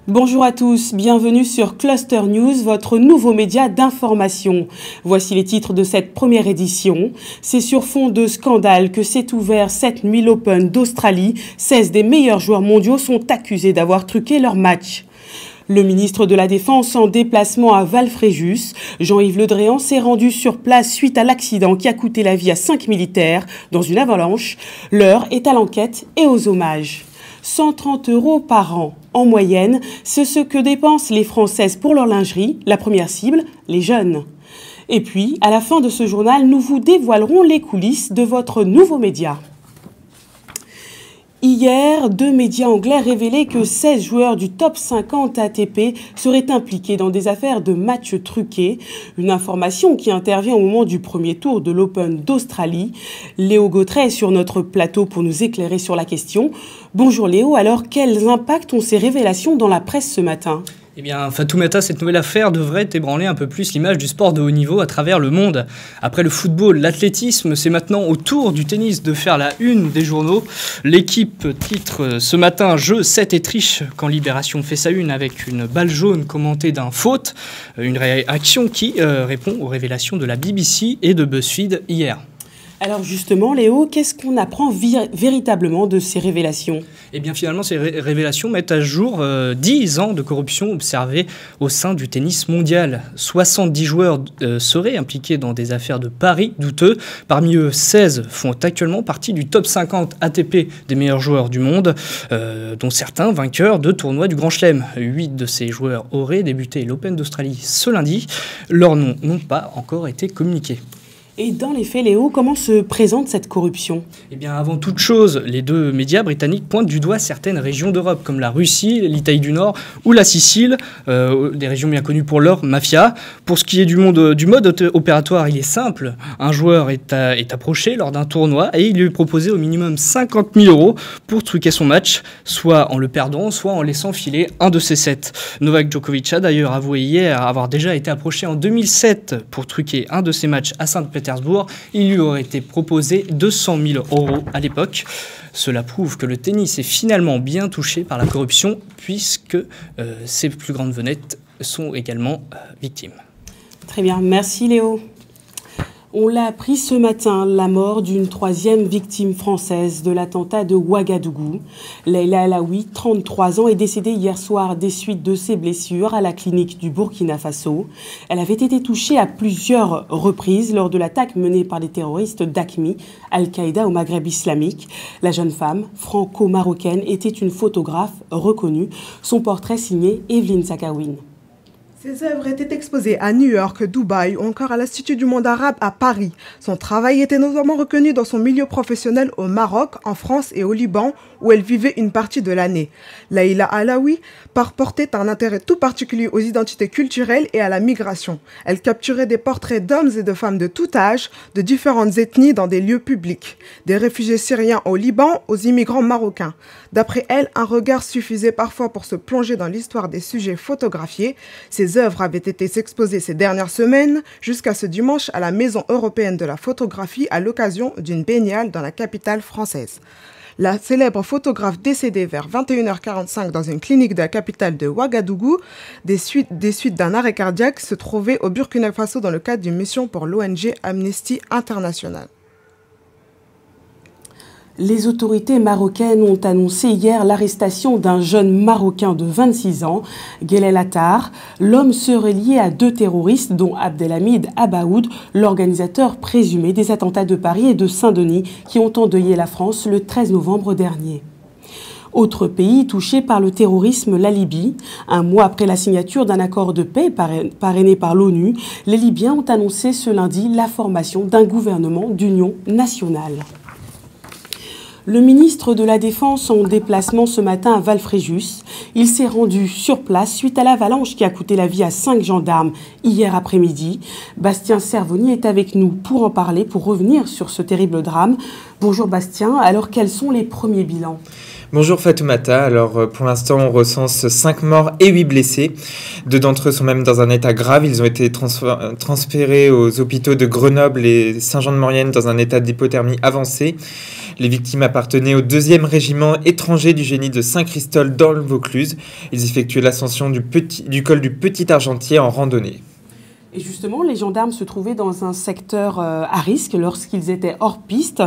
Bonjour à tous, bienvenue sur Cluster News, votre nouveau média d'information. Voici les titres de cette première édition. C'est sur fond de scandale que s'est ouvert cette nuit l'Open d'Australie. 16 des meilleurs joueurs mondiaux sont accusés d'avoir truqué leur match. Le ministre de la Défense en déplacement à Val-Fréjus, Jean-Yves Le Drian, s'est rendu sur place suite à l'accident qui a coûté la vie à 5 militaires dans une avalanche. L'heure est à l'enquête et aux hommages. 130 € par an. En moyenne, c'est ce que dépensent les Françaises pour leur lingerie. La première cible, les jeunes. Et puis, à la fin de ce journal, nous vous dévoilerons les coulisses de votre nouveau média. Hier, 2 médias anglais révélaient que 16 joueurs du top 50 ATP seraient impliqués dans des affaires de matchs truqués. Une information qui intervient au moment du premier tour de l'Open d'Australie. Léo Gautret est sur notre plateau pour nous éclairer sur la question. Bonjour Léo, alors quels impacts ont ces révélations dans la presse ce matin ? Eh bien, Fatoumata, cette nouvelle affaire devrait ébranler un peu plus l'image du sport de haut niveau à travers le monde. Après le football, l'athlétisme, c'est maintenant au tour du tennis de faire la une des journaux. L'équipe titre ce matin « Jeu 7 et triche » quand Libération fait sa une avec une balle jaune commentée d'un faute. Une réaction qui répond aux révélations de la BBC et de BuzzFeed hier. Alors justement, Léo, qu'est-ce qu'on apprend véritablement de ces révélations ? Eh bien finalement, ces révélations mettent à jour 10 ans de corruption observée au sein du tennis mondial. 70 joueurs seraient impliqués dans des affaires de paris douteux. Parmi eux, 16 font actuellement partie du top 50 ATP des meilleurs joueurs du monde, dont certains vainqueurs de tournois du Grand Chelem. 8 de ces joueurs auraient débuté l'Open d'Australie ce lundi. Leurs noms n'ont pas encore été communiqués. Et dans les faits, Léo, comment se présente cette corruption ? Eh bien, avant toute chose, les 2 médias britanniques pointent du doigt certaines régions d'Europe, comme la Russie, l'Italie du Nord ou la Sicile, des régions bien connues pour leur mafia. Pour ce qui est du mode opératoire, il est simple. Un joueur est approché lors d'un tournoi et il lui est proposé au minimum 50 000 € pour truquer son match, soit en le perdant, soit en laissant filer un de ses sets. Novak Djokovic a d'ailleurs avoué hier avoir déjà été approché en 2007 pour truquer un de ses matchs à Saint-Pétersbourg. Il lui aurait été proposé 200 000 € à l'époque. Cela prouve que le tennis est finalement bien touché par la corruption puisque ses plus grandes vedettes sont également victimes. Très bien, merci Léo. On l'a appris ce matin, la mort d'une 3e victime française de l'attentat de Ouagadougou. Leïla Alaoui, 33 ans, est décédée hier soir des suites de ses blessures à la clinique du Burkina Faso. Elle avait été touchée à plusieurs reprises lors de l'attaque menée par les terroristes d'AQMI, Al-Qaïda au Maghreb islamique. La jeune femme, franco-marocaine, était une photographe reconnue. Son portrait signé Evelyne Zakawin. Ses œuvres étaient exposées à New York, Dubaï ou encore à l'Institut du monde arabe à Paris. Son travail était notamment reconnu dans son milieu professionnel au Maroc, en France et au Liban, où elle vivait une partie de l'année. Leïla Alaoui portait un intérêt tout particulier aux identités culturelles et à la migration. Elle capturait des portraits d'hommes et de femmes de tout âge, de différentes ethnies dans des lieux publics. Des réfugiés syriens au Liban aux immigrants marocains. D'après elle, un regard suffisait parfois pour se plonger dans l'histoire des sujets photographiés. Ses œuvres avaient été exposées ces dernières semaines jusqu'à ce dimanche à la Maison européenne de la photographie à l'occasion d'une baignade dans la capitale française. La célèbre photographe décédée vers 21h45 dans une clinique de la capitale de Ouagadougou des suites d'un arrêt cardiaque se trouvait au Burkina Faso dans le cadre d'une mission pour l'ONG Amnesty International. Les autorités marocaines ont annoncé hier l'arrestation d'un jeune Marocain de 26 ans, Guelel Attar. L'homme serait lié à 2 terroristes, dont Abdelhamid Abaoud, l'organisateur présumé des attentats de Paris et de Saint-Denis, qui ont endeuillé la France le 13 novembre dernier. Autre pays touché par le terrorisme, la Libye. Un mois après la signature d'un accord de paix parrainé par l'ONU, les Libyens ont annoncé ce lundi la formation d'un gouvernement d'union nationale. Le ministre de la Défense en déplacement ce matin à Val-Fréjus. Il s'est rendu sur place suite à l'avalanche qui a coûté la vie à 5 gendarmes hier après-midi. Bastien Servoni est avec nous pour en parler, pour revenir sur ce terrible drame. Bonjour Bastien, alors quels sont les premiers bilans ? Bonjour Fatoumata, alors pour l'instant on recense 5 morts et 8 blessés. 2 d'entre eux sont même dans un état grave, ils ont été transférés aux hôpitaux de Grenoble et Saint-Jean-de-Maurienne dans un état d'hypothermie avancée. Les victimes appartenaient au 2e régiment étranger du génie de Saint-Christol dans le Vaucluse. Ils effectuaient l'ascension du col du Petit Argentier en randonnée. Et justement, les gendarmes se trouvaient dans un secteur à risque lorsqu'ils étaient hors piste.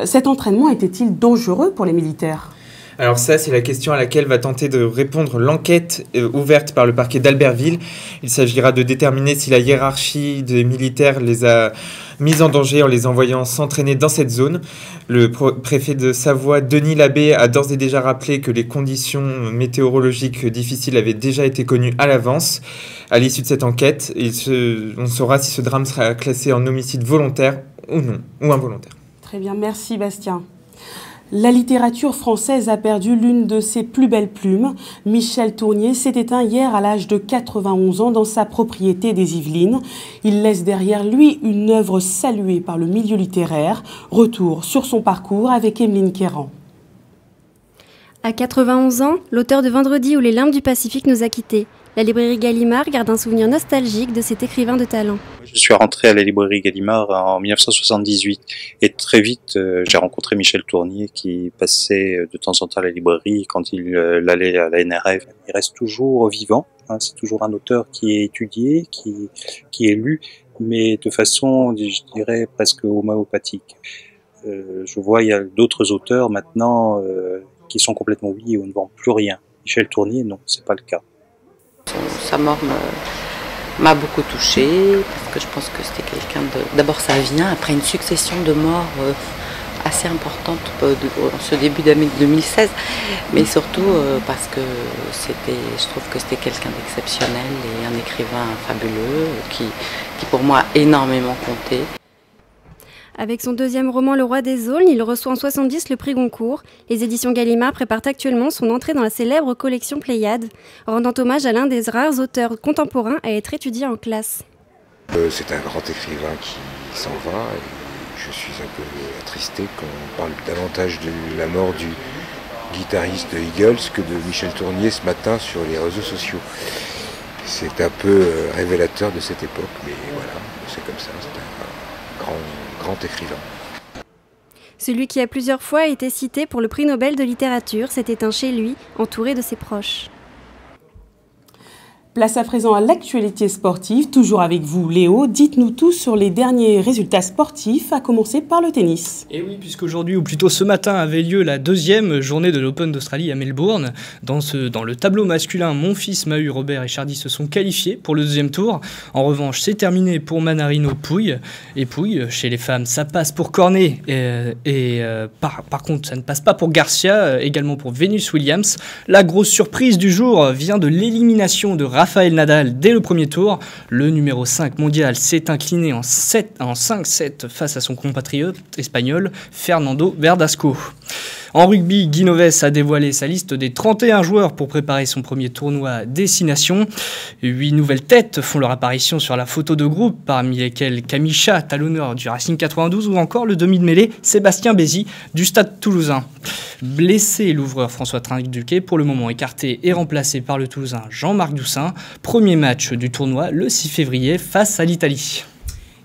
Cet entraînement était-il dangereux pour les militaires ? Alors ça, c'est la question à laquelle va tenter de répondre l'enquête ouverte par le parquet d'Albertville. Il s'agira de déterminer si la hiérarchie des militaires les a mis en danger en les envoyant s'entraîner dans cette zone. Le préfet de Savoie, Denis Labbé, a d'ores et déjà rappelé que les conditions météorologiques difficiles avaient déjà été connues à l'avance. À l'issue de cette enquête, on saura si ce drame sera classé en homicide volontaire ou non, ou involontaire. Très bien, merci Bastien. La littérature française a perdu l'une de ses plus belles plumes. Michel Tournier s'est éteint hier à l'âge de 91 ans dans sa propriété des Yvelines. Il laisse derrière lui une œuvre saluée par le milieu littéraire. Retour sur son parcours avec Emeline Quéran. À 91 ans, l'auteur de Vendredi ou Les Limbes du Pacifique nous a quittés. La librairie Gallimard garde un souvenir nostalgique de cet écrivain de talent. Je suis rentré à la librairie Gallimard en 1978 et très vite j'ai rencontré Michel Tournier qui passait de temps en temps à la librairie quand il allait à la NRF. Il reste toujours vivant, hein, c'est toujours un auteur qui est étudié, qui est lu, mais de façon, je dirais, presque homéopathique. Je vois, il y a d'autres auteurs maintenant qui sont complètement oubliés ou ne vendent plus rien. Michel Tournier, non, c'est pas le cas. Sa mort m'a beaucoup touchée parce que je pense que c'était quelqu'un de... D'abord ça vient après une succession de morts assez importante en ce début d'année 2016, mais surtout parce que je trouve que c'était quelqu'un d'exceptionnel et un écrivain fabuleux qui pour moi a énormément compté. Avec son deuxième roman Le Roi des Aulnes, il reçoit en 70 le prix Goncourt. Les éditions Gallimard préparent actuellement son entrée dans la célèbre collection Pléiade, rendant hommage à l'un des rares auteurs contemporains à être étudié en classe. C'est un grand écrivain qui s'en va et je suis un peu attristé qu'on parle davantage de la mort du guitariste de Eagles que de Michel Tournier ce matin sur les réseaux sociaux. C'est un peu révélateur de cette époque, mais voilà, c'est comme ça, c'est un grand écrivain. Celui qui a plusieurs fois été cité pour le prix Nobel de littérature s'est éteint chez lui, entouré de ses proches. Place à présent à l'actualité sportive. Toujours avec vous, Léo. Dites-nous tout sur les derniers résultats sportifs, à commencer par le tennis. Et oui, puisqu'aujourd'hui, ou plutôt ce matin, avait lieu la deuxième journée de l'Open d'Australie à Melbourne. Dans le tableau masculin, Monfils, Mahut, Robert et Chardy se sont qualifiés pour le deuxième tour. En revanche, c'est terminé pour Manarino, Pouille. Et Pouille, chez les femmes, ça passe pour Cornet. Par contre, ça ne passe pas pour Garcia, également pour Venus Williams. La grosse surprise du jour vient de l'élimination de Rafael Nadal dès le premier tour. Le numéro 5 mondial s'est incliné en 5-7 face à son compatriote espagnol Fernando Verdasco. En rugby, Guy Novès a dévoilé sa liste des 31 joueurs pour préparer son premier tournoi Destination. 8 nouvelles têtes font leur apparition sur la photo de groupe, parmi lesquelles Camille Chat, talonneur du Racing 92, ou encore le demi de mêlée Sébastien Bézy du Stade Toulousain. Blessé, l'ouvreur François Trinduquet, pour le moment écarté et remplacé par le Toulousain Jean-Marc Doussin. Premier match du tournoi le 6 février face à l'Italie.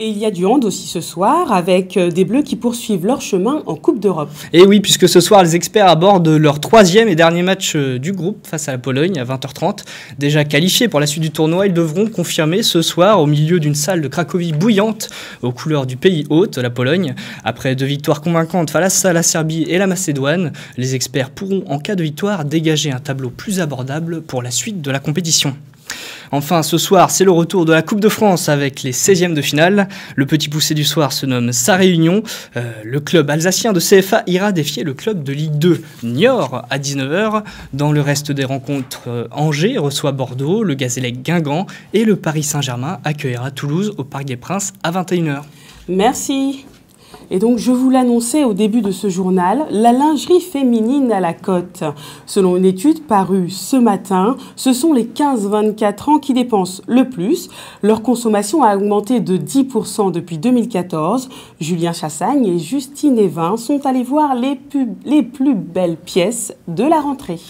Et il y a du hand aussi ce soir, avec des Bleus qui poursuivent leur chemin en Coupe d'Europe. Et oui, puisque ce soir, les experts abordent leur troisième et dernier match du groupe face à la Pologne à 20h30. Déjà qualifiés pour la suite du tournoi, ils devront confirmer ce soir au milieu d'une salle de Cracovie bouillante aux couleurs du pays hôte, la Pologne. Après 2 victoires convaincantes face à la Serbie et la Macédoine, les experts pourront, en cas de victoire, dégager un tableau plus abordable pour la suite de la compétition. Enfin, ce soir, c'est le retour de la Coupe de France avec les 16e de finale. Le petit poussé du soir se nomme Sa Réunion. Le club alsacien de CFA ira défier le club de Ligue 2 Niort à 19h. Dans le reste des rencontres, Angers reçoit Bordeaux, le Gazélec Guingamp et le Paris Saint-Germain accueillera Toulouse au Parc des Princes à 21h. Merci. Et donc, je vous l'annonçais au début de ce journal, la lingerie féminine à la cote. Selon une étude parue ce matin, ce sont les 15-24 ans qui dépensent le plus. Leur consommation a augmenté de 10% depuis 2014. Julien Chassagne et Justine Evin sont allés voir les plus belles pièces de la rentrée.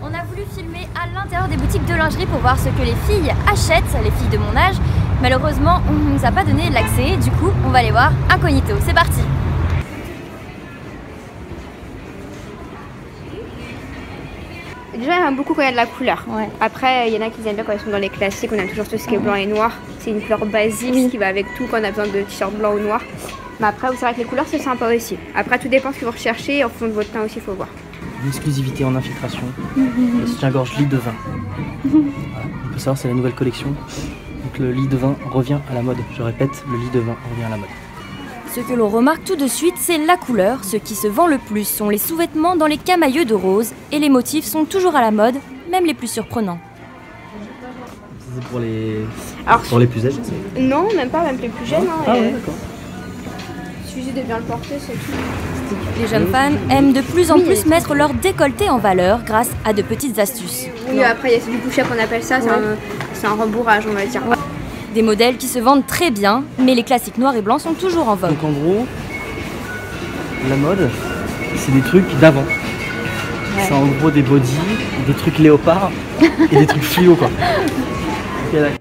On a voulu filmer à l'intérieur des boutiques de lingerie pour voir ce que les filles achètent, les filles de mon âge. Malheureusement, on ne nous a pas donné l'accès, du coup, on va aller voir incognito. C'est parti! Déjà, j'aime beaucoup quand il y a de la couleur. Ouais. Après, il y en a qui aiment bien quand ils sont dans les classiques, on a toujours tout ce qui est blanc et noir. C'est une couleur basique qui va avec tout quand on a besoin de t-shirt blanc ou noir. Mais après, c'est vrai que les couleurs, c'est sympa aussi. Après, tout dépend ce que vous recherchez. En fonction de votre teint aussi, il faut voir. L'exclusivité en infiltration. Le soutien-gorge lit de vin. Voilà. On peut savoir, c'est la nouvelle collection. Donc le lit de vin revient à la mode. Je répète, le lit de vin revient à la mode. Ce que l'on remarque tout de suite, c'est la couleur. Ce qui se vend le plus sont les sous-vêtements dans les camailleux de rose. Et les motifs sont toujours à la mode, même les plus surprenants. C'est pour les plus âgés, ça? Non, même pas, même les plus jeunes. Ah ouais, d'accord. Il suffit de bien le porter, c'est tout. Les jeunes femmes aiment de plus en plus mettre leur décolleté en valeur grâce à de petites astuces. Oui, après, il y a du push-up, on appelle ça. C'est un rembourrage, on va dire. Ouais. Des modèles qui se vendent très bien, mais les classiques noirs et blancs sont toujours en vogue. Donc en gros, la mode, c'est des trucs d'avant. Ouais. C'est en gros des bodys, des trucs léopards et des trucs fluo, quoi. Okay, d'accord.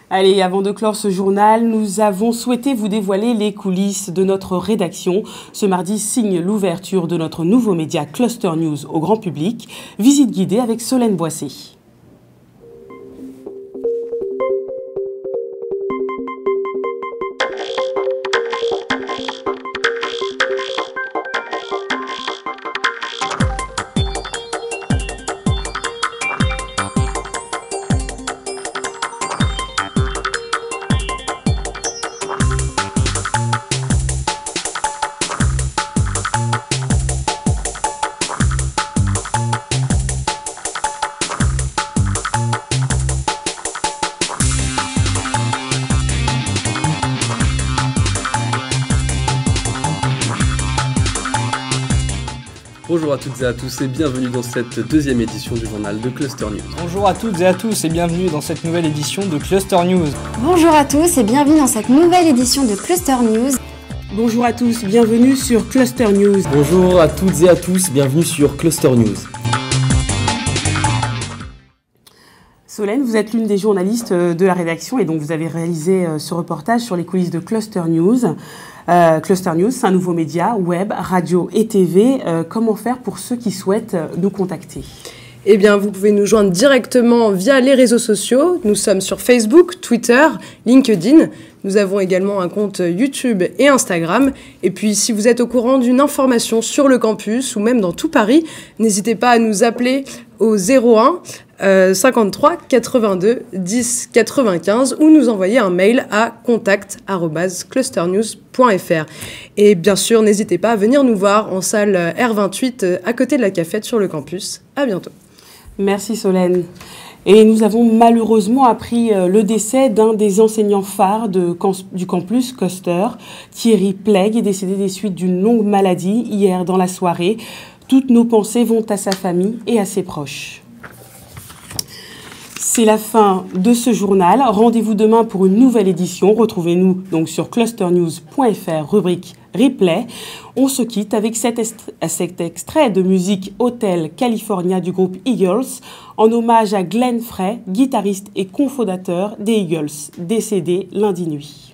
Allez, avant de clore ce journal, nous avons souhaité vous dévoiler les coulisses de notre rédaction. Ce mardi signe l'ouverture de notre nouveau média Cluster News au grand public. Visite guidée avec Solène Boissé. Bonjour à toutes et à tous et bienvenue dans cette deuxième édition du journal de Cluster News. Bonjour à toutes et à tous et bienvenue dans cette nouvelle édition de Cluster News. Bonjour à tous et bienvenue dans cette nouvelle édition de Cluster News. Bonjour à tous, bienvenue sur Cluster News. Bonjour à toutes et à tous, bienvenue sur Cluster News. Solène, vous êtes l'une des journalistes de la rédaction et donc vous avez réalisé ce reportage sur les coulisses de Cluster News. Cluster News, c'est un nouveau média, web, radio et TV. Comment faire pour ceux qui souhaitent nous contacter ? Eh bien, vous pouvez nous joindre directement via les réseaux sociaux. Nous sommes sur Facebook, Twitter, LinkedIn. Nous avons également un compte YouTube et Instagram. Et puis, si vous êtes au courant d'une information sur le campus ou même dans tout Paris, n'hésitez pas à nous appeler au 01 53 82 10 95 ou nous envoyer un mail à contact@clusternews.fr. Et bien sûr, n'hésitez pas à venir nous voir en salle R28 à côté de la cafette sur le campus. À bientôt. Merci Solène. Et nous avons malheureusement appris le décès d'un des enseignants phares du campus Custer. Thierry Plegg est décédé des suites d'une longue maladie hier dans la soirée. Toutes nos pensées vont à sa famille et à ses proches. C'est la fin de ce journal. Rendez-vous demain pour une nouvelle édition. Retrouvez-nous donc sur clusternews.fr, rubrique replay. On se quitte avec cet extrait de musique Hotel California du groupe Eagles, en hommage à Glenn Frey, guitariste et cofondateur des Eagles, décédé lundi nuit.